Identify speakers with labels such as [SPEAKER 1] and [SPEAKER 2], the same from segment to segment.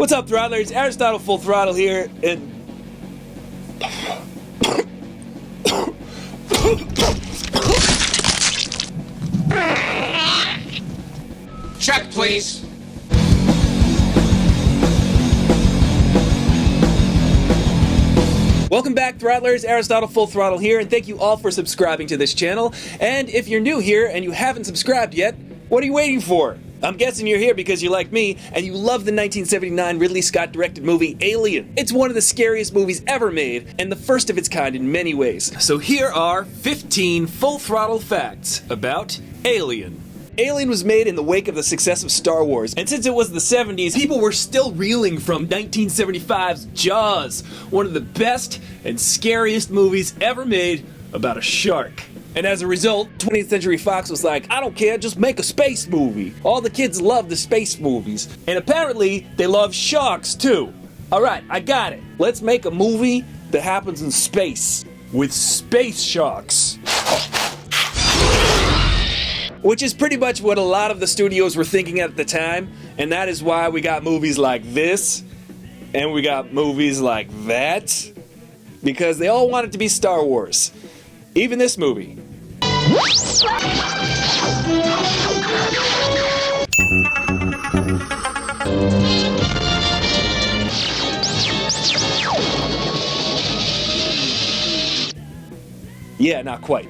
[SPEAKER 1] What's up, Throttlers? Aristotle Full Throttle here, and...
[SPEAKER 2] Check, please.
[SPEAKER 1] Welcome back, Throttlers. Aristotle Full Throttle here, and thank you all for subscribing to this channel. And if you're new here and you haven't subscribed yet, what are you waiting for? I'm guessing you're here because you like me, and you love the 1979 Ridley Scott directed movie Alien. It's one of the scariest movies ever made, and the first of its kind in many ways. So here are 15 full throttle facts about Alien. Alien was made in the wake of the success of Star Wars, and since it was the 70s, people were still reeling from 1975's Jaws, one of the best and scariest movies ever made about a shark. And as a result, 20th Century Fox was like, I don't care, just make a space movie. All the kids love the space movies. And apparently, they love sharks too. Alright, I got it. Let's make a movie that happens in space. With space sharks. Which is pretty much what a lot of the studios were thinking at the time. And that is why we got movies like this. And we got movies like that. Because they all wanted to be Star Wars. Even this movie. Yeah, not quite.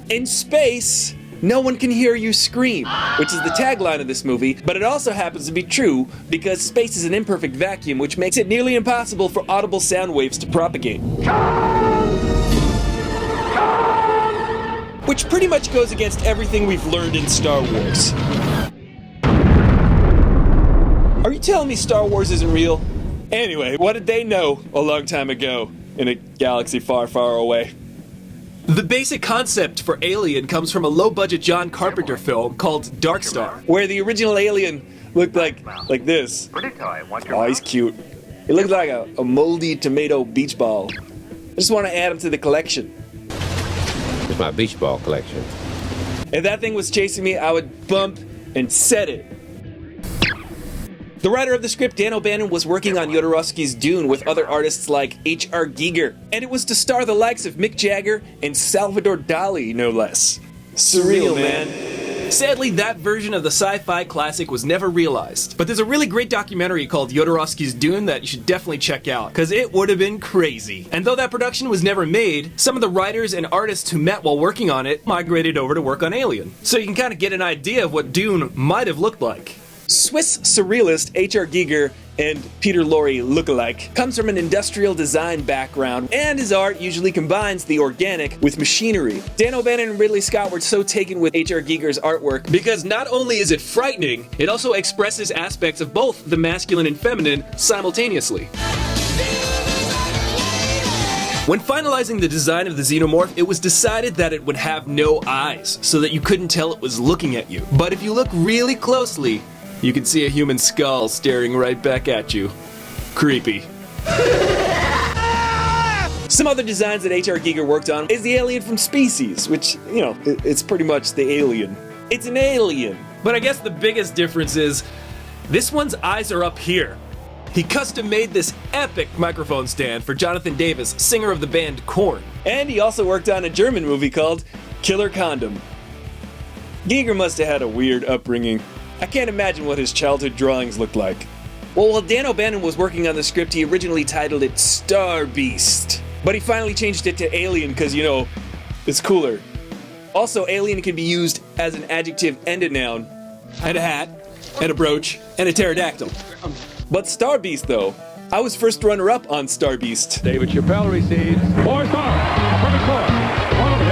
[SPEAKER 1] In space, no one can hear you scream, which is the tagline of this movie, but it also happens to be true because space is an imperfect vacuum, which makes it nearly impossible for audible sound waves to propagate. Which pretty much goes against everything we've learned in Star Wars. Are you telling me Star Wars isn't real? Anyway, what did they know a long time ago in a galaxy far, far away? The basic concept for Alien comes from a low-budget John Carpenter film called Dark Star, where the original alien looked like this. Oh, he's cute. He looked like a moldy tomato beach ball. I just want to add him to the collection.
[SPEAKER 3] It's my beach ball collection.
[SPEAKER 1] If that thing was chasing me, I would bump and set it. The writer of the script, Dan O'Bannon, was working on Jodorowsky's Dune with other artists like H.R. Giger, and it was to star the likes of Mick Jagger and Salvador Dali, no less. Surreal, man. Sadly, that version of the sci-fi classic was never realized. But there's a really great documentary called Jodorowsky's Dune that you should definitely check out, because it would have been crazy. And though that production was never made, some of the writers and artists who met while working on it migrated over to work on Alien. So you can kind of get an idea of what Dune might have looked like. Swiss surrealist H.R. Giger and Peter Lorre lookalike comes from an industrial design background, and his art usually combines the organic with machinery. Dan O'Bannon and Ridley Scott were so taken with H.R. Giger's artwork because not only is it frightening, it also expresses aspects of both the masculine and feminine simultaneously. When finalizing the design of the xenomorph, it was decided that it would have no eyes, so that you couldn't tell it was looking at you. But if you look really closely, you can see a human skull staring right back at you. Creepy. Some other designs that H.R. Giger worked on is the alien from Species, which, you know, it's pretty much the alien. It's an alien. But I guess the biggest difference is, this one's eyes are up here. He custom made this epic microphone stand for Jonathan Davis, singer of the band Korn. And he also worked on a German movie called Killer Condom. Giger must have had a weird upbringing. I can't imagine what his childhood drawings looked like. Well, while Dan O'Bannon was working on the script, he originally titled it Star Beast. But he finally changed it to Alien because, you know, it's cooler. Also, Alien can be used as an adjective and a noun, and a hat, and a brooch, and a pterodactyl. But Star Beast, though, I was first runner-up on Star Beast.
[SPEAKER 4] David Chappelle receives 4-star. A perfect score. One over,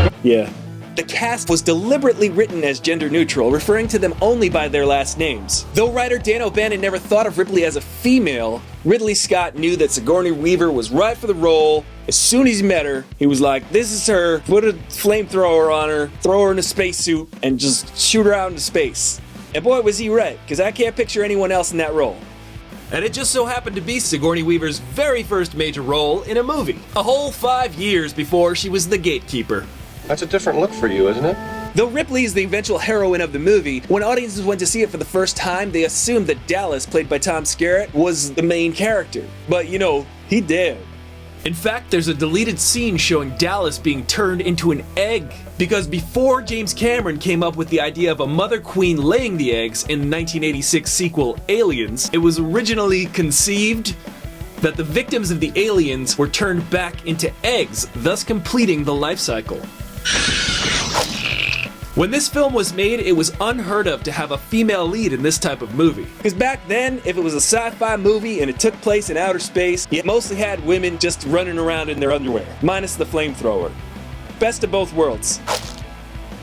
[SPEAKER 4] David.
[SPEAKER 1] Yeah. The cast was deliberately written as gender neutral, referring to them only by their last names. Though writer Dan O'Bannon never thought of Ripley as a female, Ridley Scott knew that Sigourney Weaver was right for the role. As soon as he met her, he was like, this is her, put a flamethrower on her, throw her in a spacesuit, and just shoot her out into space. And boy, was he right, because I can't picture anyone else in that role. And it just so happened to be Sigourney Weaver's very first major role in a movie, a whole 5 years before she was the gatekeeper.
[SPEAKER 5] That's a different look for you, isn't it?
[SPEAKER 1] Though Ripley is the eventual heroine of the movie, when audiences went to see it for the first time, they assumed that Dallas, played by Tom Skerritt, was the main character. But, you know, he dead. In fact, there's a deleted scene showing Dallas being turned into an egg. Because before James Cameron came up with the idea of a mother queen laying the eggs in the 1986 sequel Aliens, it was originally conceived that the victims of the aliens were turned back into eggs, thus completing the life cycle. When this film was made, it was unheard of to have a female lead in this type of movie. Because back then, if it was a sci-fi movie and it took place in outer space, you mostly had women just running around in their underwear, minus the flamethrower. Best of both worlds.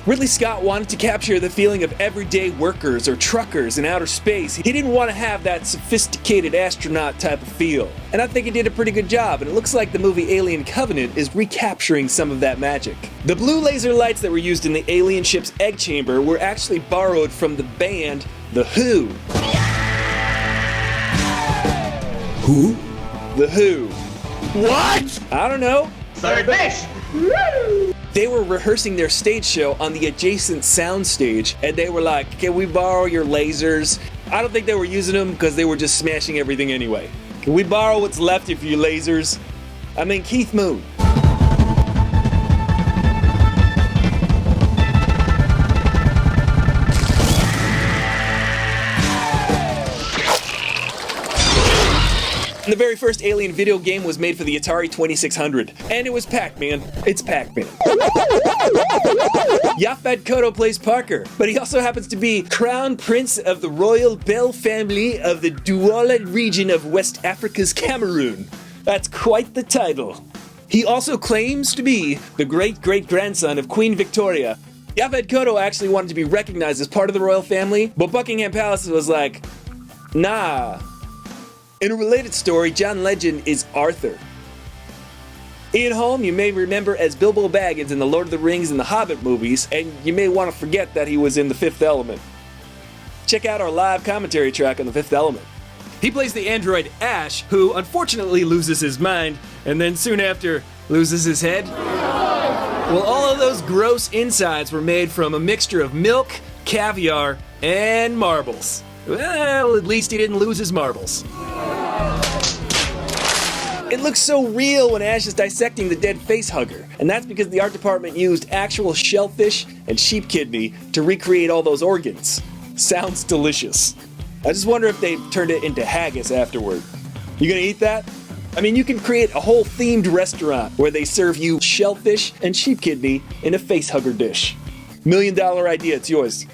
[SPEAKER 1] Ridley Scott wanted to capture the feeling of everyday workers or truckers in outer space. He didn't want to have that sophisticated astronaut type of feel. And I think he did a pretty good job, and it looks like the movie Alien Covenant is recapturing some of that magic. The blue laser lights that were used in the alien ship's egg chamber were actually borrowed from the band The Who.
[SPEAKER 3] Who?
[SPEAKER 1] The Who.
[SPEAKER 2] What?
[SPEAKER 1] I don't know.
[SPEAKER 2] Third base.
[SPEAKER 1] They were rehearsing their stage show on the adjacent soundstage, and they were like, "Can we borrow your lasers?" I don't think they were using them because they were just smashing everything anyway. "Can we borrow what's left of your lasers?" I mean, Keith Moon. The very first Alien video game was made for the Atari 2600, and it was Pac-Man. It's Pac-Man. Yaphet Kotto plays Parker, but he also happens to be Crown Prince of the Royal Bell family of the Douala region of West Africa's Cameroon. That's quite the title. He also claims to be the great-great-grandson of Queen Victoria. Yaphet Kotto actually wanted to be recognized as part of the royal family, but Buckingham Palace was like, nah. In a related story, John Legend is Arthur. Ian Holm you may remember as Bilbo Baggins in the Lord of the Rings and the Hobbit movies, and you may want to forget that he was in The Fifth Element. Check out our live commentary track on The Fifth Element. He plays the android Ash, who unfortunately loses his mind, and then soon after loses his head. Well, all of those gross insides were made from a mixture of milk, caviar, and marbles. Well, at least he didn't lose his marbles. It looks so real when Ash is dissecting the dead facehugger, and that's because the art department used actual shellfish and sheep kidney to recreate all those organs. Sounds delicious. I just wonder if they turned it into haggis afterward. You gonna eat that? I mean, you can create a whole themed restaurant where they serve you shellfish and sheep kidney in a facehugger dish. $1 million idea, it's yours.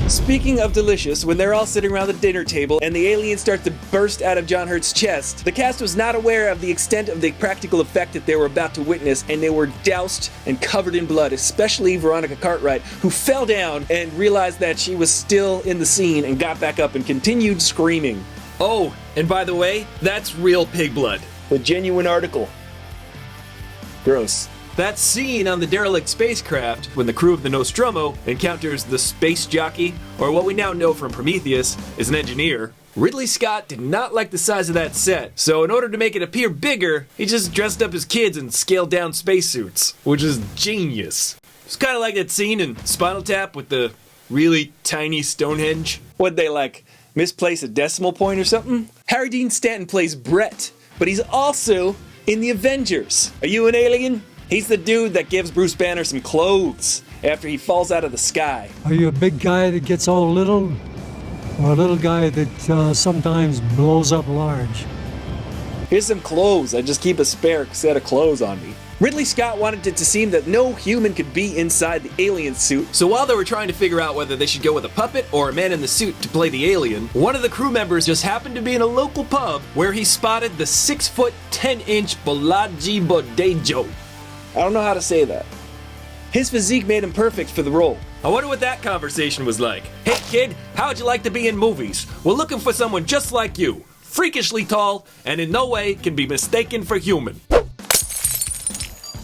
[SPEAKER 1] Speaking of delicious, when they're all sitting around the dinner table and the alien starts to burst out of John Hurt's chest, the cast was not aware of the extent of the practical effect that they were about to witness, and they were doused and covered in blood, especially Veronica Cartwright, who fell down and realized that she was still in the scene and got back up and continued screaming. Oh, and by the way, that's real pig blood. A genuine article. Gross. That scene on the derelict spacecraft, when the crew of the Nostromo encounters the space jockey, or what we now know from Prometheus is an engineer, Ridley Scott did not like the size of that set, so in order to make it appear bigger, he just dressed up his kids in scaled down spacesuits, which is genius. It's kind of like that scene in Spinal Tap with the really tiny Stonehenge. What'd they like, misplace a decimal point or something? Harry Dean Stanton plays Brett, but he's also in the Avengers. Are you an alien? He's the dude that gives Bruce Banner some clothes after he falls out of the sky.
[SPEAKER 5] Are you a big guy that gets all little, or a little guy that sometimes blows up large?
[SPEAKER 1] Here's some clothes. I just keep a spare set of clothes on me. Ridley Scott wanted it to seem that no human could be inside the alien suit, so while they were trying to figure out whether they should go with a puppet or a man in the suit to play the alien, one of the crew members just happened to be in a local pub where he spotted the 6-foot, 10-inch Bolaji Bodejo. I don't know how to say that. His physique made him perfect for the role. I wonder what that conversation was like. Hey kid, how'd you like to be in movies? We're looking for someone just like you. Freakishly tall, and in no way can be mistaken for human.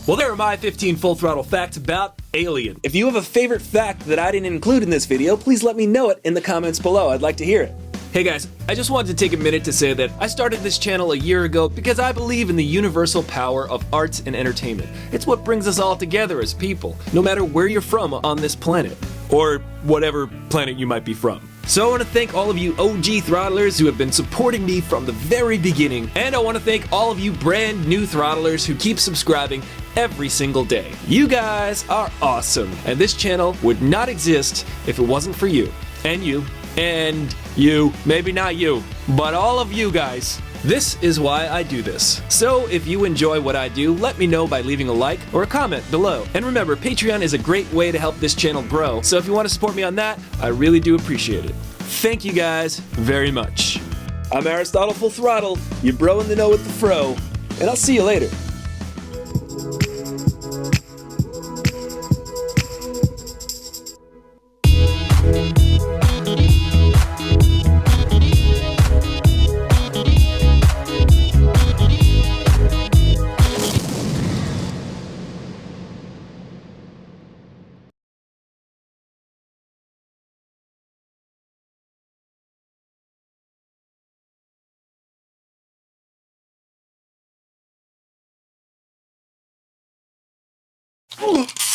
[SPEAKER 1] Well, there are my 15 full throttle facts about Alien. If you have a favorite fact that I didn't include in this video, please let me know it in the comments below. I'd like to hear it. Hey guys, I just wanted to take a minute to say that I started this channel a year ago because I believe in the universal power of arts and entertainment. It's what brings us all together as people, no matter where you're from on this planet, or whatever planet you might be from. So I want to thank all of you OG throttlers who have been supporting me from the very beginning, and I want to thank all of you brand new throttlers who keep subscribing every single day. You guys are awesome, and this channel would not exist if it wasn't for you, and you, maybe not you, but all of you guys. This is why I do this. So if you enjoy what I do, let me know by leaving a like or a comment below. And remember, Patreon is a great way to help this channel grow, so if you want to support me on that, I really do appreciate it. Thank you guys very much. I'm Aristotle Full Throttle, your bro in the know with the fro, and I'll see you later.
[SPEAKER 2] Ugh.